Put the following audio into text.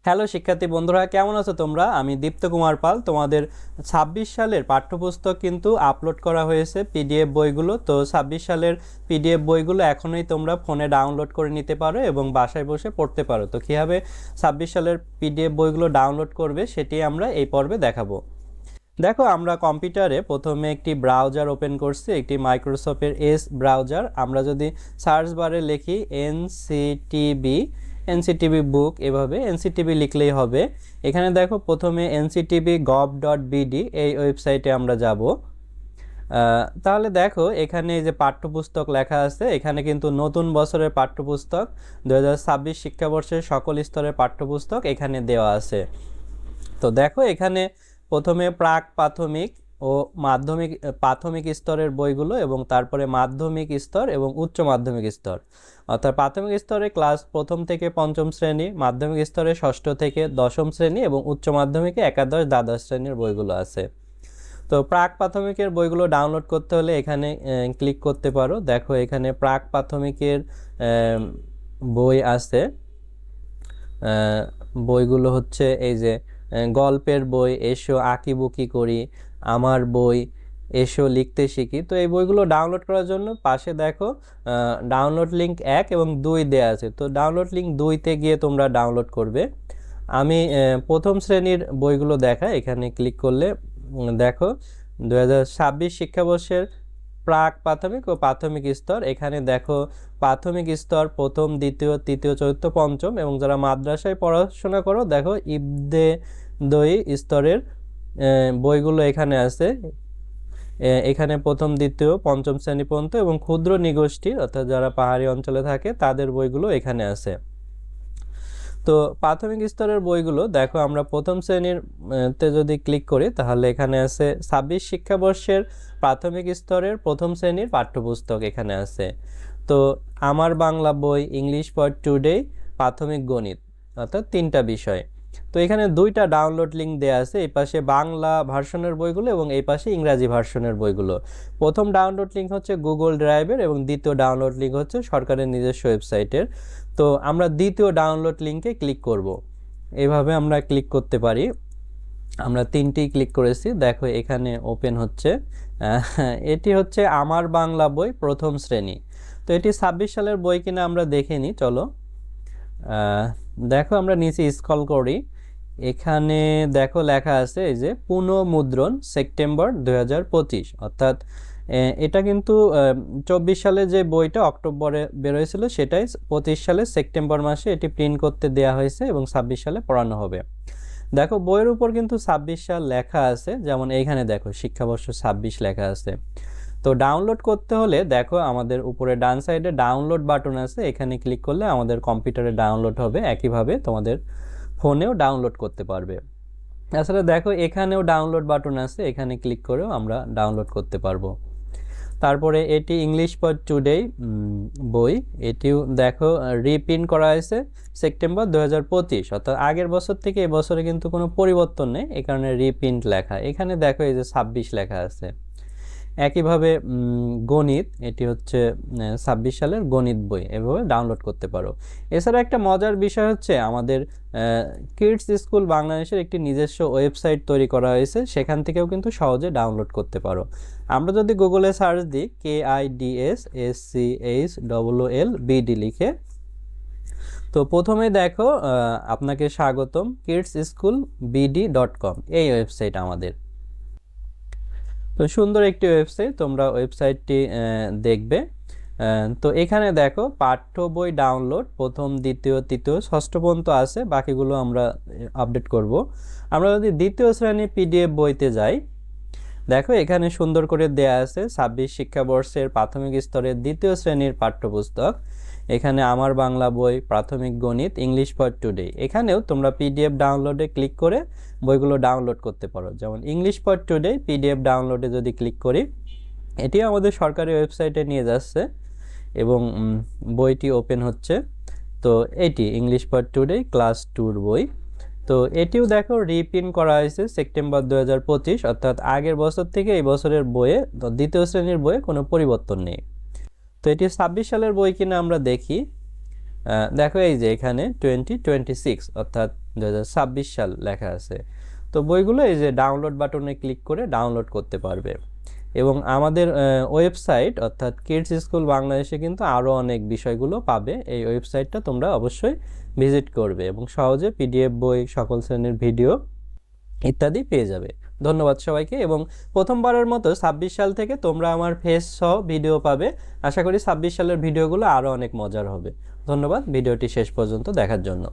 Hello শিক্ষার্থী বন্ধুরা, কেমন আছো তোমরা? আমি দীপ্ত কুমার পাল। তোমাদের ২৬ সালের পাঠ্যপুস্তক কিন্তু আপলোড করা হয়েছে, পিডিএফ বইগুলো। তো ২৬ সালের পিডিএফ বইগুলো এখনই তোমরা ফোনে ডাউনলোড করে নিতে পারো এবং বাসায় বসে পড়তে পারো। তো কীভাবে ২৬ সালের পিডিএফ বইগুলো ডাউনলোড করবে সেটি আমরা এই পর্বে দেখাবো। দেখো, আমরা কম্পিউটারে প্রথমে একটি ব্রাউজার ওপেন করছি, একটি মাইক্রোসফটের এস ব্রাউজার। আমরা যদি সার্চ বারে লিখি এনসিটিভি বুক, এভাবে এনসিটিভি লিখলেই হবে। এখানে দেখো প্রথমে nctv.gov.bd এই ওয়েবসাইটে আমরা যাব। তাহলে দেখো এখানে যে পাঠ্যপুস্তক লেখা আছে, এখানে কিন্তু নতুন বছরের পাঠ্যপুস্তক 2026 শিক্ষাবর্ষের সকল স্তরের পাঠ্যপুস্তক এখানে দেওয়া আছে। তো দেখো এখানে প্রথমে প্রাক প্রাথমিক ও মাধ্যমিক প্রাথমিক স্তরের বইগুলো এবং তারপরে মাধ্যমিক স্তর এবং উচ্চ মাধ্যমিক স্তর, অর্থাৎ প্রাথমিক স্তরে ক্লাস প্রথম থেকে পঞ্চম শ্রেণী, মাধ্যমিক স্তরে ষষ্ঠ থেকে দশম শ্রেণী এবং উচ্চ মাধ্যমিকে একাদশ দ্বাদশ শ্রেণীর বইগুলো আছে। তো প্রাক প্রাথমিকের বইগুলো ডাউনলোড করতে হলে এখানে ক্লিক করতে পারো। দেখো এখানে প্রাক প্রাথমিকের বই আছে। বইগুলো হচ্ছে এই যে গল্পের বই, এসো আঁকিবুকি করি, আমার বই, এসো লিখতে শিখি। তো এই বইগুলো ডাউনলোড করার জন্য পাশে দেখো ডাউনলোড লিঙ্ক 1 এবং 2 দেওয়া আছে। তো ডাউনলোড লিঙ্ক 2-তে গিয়ে তোমরা ডাউনলোড করবে। আমি প্রথম শ্রেণীর বইগুলো দেখা, এখানে ক্লিক করলে দেখো 2026 শিক্ষাবর্ষের প্রাক প্রাথমিক ও প্রাথমিক স্তর। এখানে দেখো প্রাথমিক স্তর প্রথম, দ্বিতীয়, তৃতীয়, চতুর্থ, পঞ্চম এবং যারা মাদ্রাসায় পড়াশোনা করো দেখো ইবতেদায়ী স্তরের বইগুলো এখানে আছে। এখানে প্রথম, দ্বিতীয়, পঞ্চম শ্রেণী পর্যন্ত এবং ক্ষুদ্র নিগোষ্ঠী অর্থাৎ যারা পাহাড়ি অঞ্চলে থাকে তাদের বইগুলো এখানে আছে। তো প্রাথমিক স্তরের বইগুলো দেখো, আমরা প্রথম শ্রেণীর তে যদি ক্লিক করি তাহলে এখানে আছে 26 শিক্ষাবর্ষের প্রাথমিক স্তরের প্রথম শ্রেণীর পাঠ্যপুস্তক এখানে আছে। তো আমার বাংলা বই, ইংলিশ ফর টুডে, প্রাথমিক গণিত, অর্থাৎ 3টা বিষয়। তো এখানে 2টা ডাউনলোড লিঙ্ক দেওয়া আছে, এই পাশে বাংলা ভার্সনের বইগুলো এবং এই পাশে ইংরাজি ভার্সনের বইগুলো। প্রথম ডাউনলোড লিঙ্ক হচ্ছে গুগল ড্রাইভের এবং দ্বিতীয় ডাউনলোড লিঙ্ক হচ্ছে সরকারের নিজস্ব ওয়েবসাইটের। তো আমরা দ্বিতীয় ডাউনলোড লিঙ্কে ক্লিক করব। এভাবে আমরা ক্লিক করতে পারি। আমরা 3টি ক্লিক করেছি, দেখো এখানে ওপেন হচ্ছে। এটি হচ্ছে আমার বাংলা বই প্রথম শ্রেণী। তো এটি 26 সালের বই কিনা আমরা দেখে নিই, চলো। দেখো আমরা নিচে স্ক্রল করি, এখানে দেখো লেখা আছে এই যে পুনঃমুদ্রণ সেপ্টেম্বর 2025, অর্থাৎ এটা কিন্তু 24 সালে যে বইটা অক্টোবরে বেরোয়েছিল সেটাই 25 সালে সেপ্টেম্বর মাসে এটি প্রিন্ট করতে দেয়া হয়েছে এবং 26 সালে পড়ানো হবে। দেখো বইয়ের উপর কিন্তু 26 সাল লেখা আছে, যেমন এইখানে দেখো শিক্ষাবর্ষ 26 লেখা আছে। তো ডাউনলোড করতে হলে দেখো আমাদের উপরে ডান সাইডে ডাউনলোড বাটন আছে, এখানে ক্লিক করলে আমাদের কম্পিউটারে ডাউনলোড হবে, একইভাবে তোমাদের ফোনেও ডাউনলোড করতে পারবে। তাছাড়া দেখো এখানেও ডাউনলোড বাটন আছে, এখানে ক্লিক করেও আমরা ডাউনলোড করতে পারবো। তারপরে এটি ইংলিশ ফর টুডে বই, এটিও দেখো রিপ্রিন্ট করা হয়েছে সেপ্টেম্বর 2025, অর্থাৎ আগের বছর থেকে এই বছরে কিন্তু কোনো পরিবর্তন নেই, এই কারণে রিপ্রিন্ট লেখা। এখানে দেখো এই যে 26 লেখা আছে। একইভাবে গণিত, এটি হচ্ছে 26 সালের গণিত বই, এভাবে ডাউনলোড করতে পারো। এছাড়া একটা মজার বিষয় হচ্ছে আমাদের কিডস স্কুল বাংলাদেশের একটি নিজস্ব ওয়েবসাইট তৈরি করা হয়েছে, সেখান থেকেও কিন্তু সহজে ডাউনলোড করতে পারো। আমরা যদি গুগলে সার্চ দিই KIDSSCHOOLBD লিখে, তো প্রথমে দেখো আপনাকে স্বাগতম kidschoolbd.com, এই ওয়েবসাইট আমাদের। তো সুন্দর একটি ওয়েবসাইট, তোমরা ওয়েবসাইটটি দেখবে। তো এখানে দেখো পাঠ্য বই ডাউনলোড প্রথম, দ্বিতীয়, তৃতীয়, ষষ্ঠ পর্যন্ত আছে, বাকিগুলো আমরা আপডেট করব। আমরা যদি দ্বিতীয় শ্রেণী পিডিএফ বইতে যাই, দেখো এখানে সুন্দর করে দেয়া আছে 26 শিক্ষাবর্ষের প্রাথমিক স্তরের দ্বিতীয় শ্রেণীর পাঠ্যপুস্তক। এখানে আমার বাংলা বই, প্রাথমিক গণিত, ইংলিশ ফর টুডে। এখানেও তোমরা পিডিএফ ডাউনলোডে ক্লিক করে বইগুলো ডাউনলোড করতে পারো। যেমন ইংলিশ ফর টুডে পিডিএফ ডাউনলোডে যদি ক্লিক করি, এটি আমাদের সরকারি ওয়েবসাইটে নিয়ে যাচ্ছে এবং বইটি ওপেন হচ্ছে। তো এটি ইংলিশ ফর টুডে ক্লাস 2 বই। তো এটিও দেখো রিপ্রিন্ট করা হয়েছে সেপ্টেম্বর 2025, অর্থাৎ আগের বছর থেকে এই বছরের বইয়ে দ্বিতীয় শ্রেণীর বইয়ে কোনো পরিবর্তন নেই। তো এটি 26 সালের বই কিনা আমরা দেখি। দেখো এই যে এখানে 2026, অর্থাৎ 2026 সাল লেখা আছে। তো বইগুলো এই যে ডাউনলোড বাটনে ক্লিক করে ডাউনলোড করতে পারবে। এবং আমাদের ওয়েবসাইট অর্থাৎ কিডস স্কুল বাংলাদেশে কিন্তু আরও অনেক বিষয়গুলো পাবে। এই ওয়েবসাইটটা তোমরা অবশ্যই ভিজিট করবে এবং সহজে পিডিএফ বই, সকল শ্রেণীর ভিডিও ইত্যাদি পেয়ে যাবে। ধন্যবাদ সবাইকে। এবং প্রথমবারের মতো 26 সাল থেকে তোমরা আমার ফেস সহ ভিডিও পাবে। আশা করি 26 সালের ভিডিওগুলো আরও অনেক মজার হবে। ধন্যবাদ ভিডিওটি শেষ পর্যন্ত দেখার জন্য।